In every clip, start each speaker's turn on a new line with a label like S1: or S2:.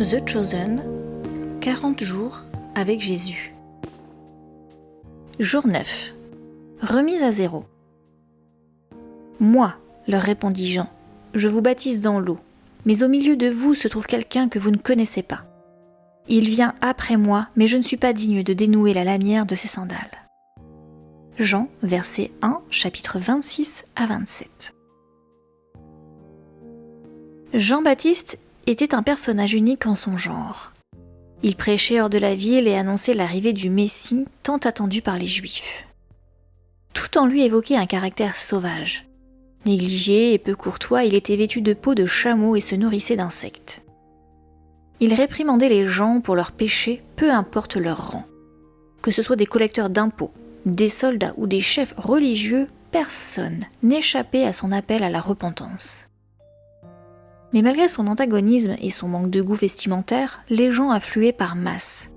S1: The Chosen, 40 jours avec Jésus. Jour 9. Remise à zéro. Moi, leur répondit Jean, je vous baptise dans l'eau, mais au milieu de vous se trouve quelqu'un que vous ne connaissez pas. Il vient après moi, mais je ne suis pas digne de dénouer la lanière de ses sandales. Jean, verset 1, chapitre 26 à 27. Jean-Baptiste était un personnage unique en son genre. Il prêchait hors de la ville et annonçait l'arrivée du Messie tant attendu par les Juifs. Tout en lui évoquait un caractère sauvage. Négligé et peu courtois, il était vêtu de peau de chameau et se nourrissait d'insectes. Il réprimandait les gens pour leurs péchés, peu importe leur rang. Que ce soit des collecteurs d'impôts, des soldats ou des chefs religieux, personne n'échappait à son appel à la repentance. Mais malgré son antagonisme et son manque de goût vestimentaire, les gens affluaient par masse,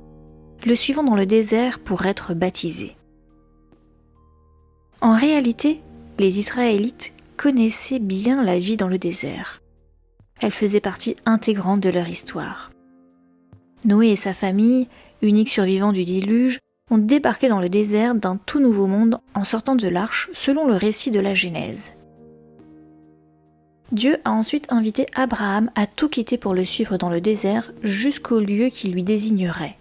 S1: le suivant dans le désert pour être baptisés. En réalité, les Israélites connaissaient bien la vie dans le désert. Elle faisait partie intégrante de leur histoire. Noé et sa famille, uniques survivants du déluge, ont débarqué dans le désert d'un tout nouveau monde en sortant de l'arche selon le récit de la Genèse. Dieu a ensuite invité Abraham à tout quitter pour le suivre dans le désert jusqu'au lieu qu'il lui désignerait.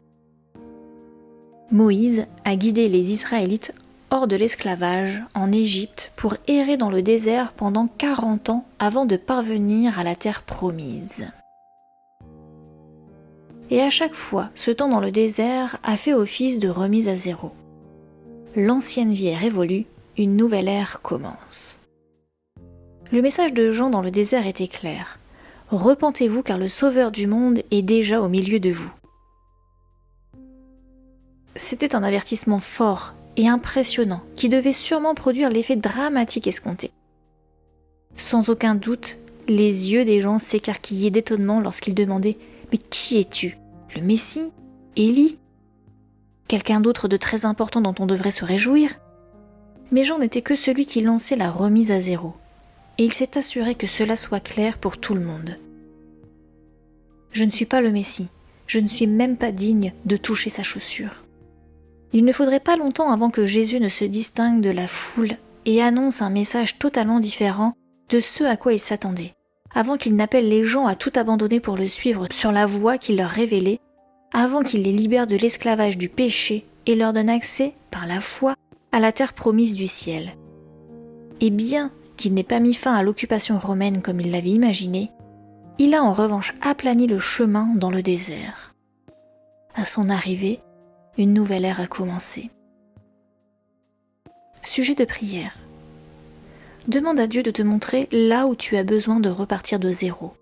S1: Moïse a guidé les Israélites hors de l'esclavage en Égypte pour errer dans le désert pendant 40 ans avant de parvenir à la terre promise. Et à chaque fois, ce temps dans le désert a fait office de remise à zéro. L'ancienne vie est révolue, une nouvelle ère commence. Le message de Jean dans le désert était clair. Repentez-vous car le Sauveur du monde est déjà au milieu de vous. C'était un avertissement fort et impressionnant qui devait sûrement produire l'effet dramatique escompté. Sans aucun doute, les yeux des gens s'écarquillaient d'étonnement lorsqu'ils demandaient « Mais qui es-tu ? Le Messie ? Élie ? Quelqu'un d'autre de très important dont on devrait se réjouir ?» Mais Jean n'était que celui qui lançait la remise à zéro. Et il s'est assuré que cela soit clair pour tout le monde. Je ne suis pas le Messie, je ne suis même pas digne de toucher sa chaussure. Il ne faudrait pas longtemps avant que Jésus ne se distingue de la foule et annonce un message totalement différent de ce à quoi il s'attendait, avant qu'il n'appelle les gens à tout abandonner pour le suivre sur la voie qu'il leur révélait, avant qu'il les libère de l'esclavage du péché et leur donne accès, par la foi, à la terre promise du ciel. Et bien qu'il n'ait pas mis fin à l'occupation romaine comme il l'avait imaginé, il a en revanche aplani le chemin dans le désert. À son arrivée, une nouvelle ère a commencé. Sujet de prière. Demande à Dieu de te montrer là où tu as besoin de repartir de zéro.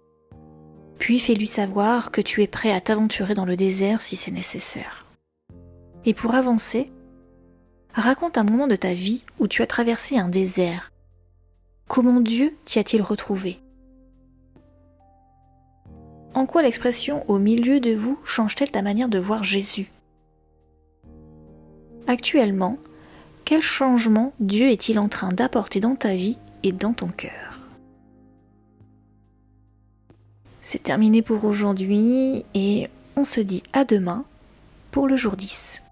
S1: Puis fais-lui savoir que tu es prêt à t'aventurer dans le désert si c'est nécessaire. Et pour avancer, raconte un moment de ta vie où tu as traversé un désert. Comment Dieu t'y a-t-il retrouvé ? En quoi l'expression « au milieu de vous » change-t-elle ta manière de voir Jésus ? Actuellement, quel changement Dieu est-il en train d'apporter dans ta vie et dans ton cœur ? C'est terminé pour aujourd'hui et on se dit à demain pour le jour 10.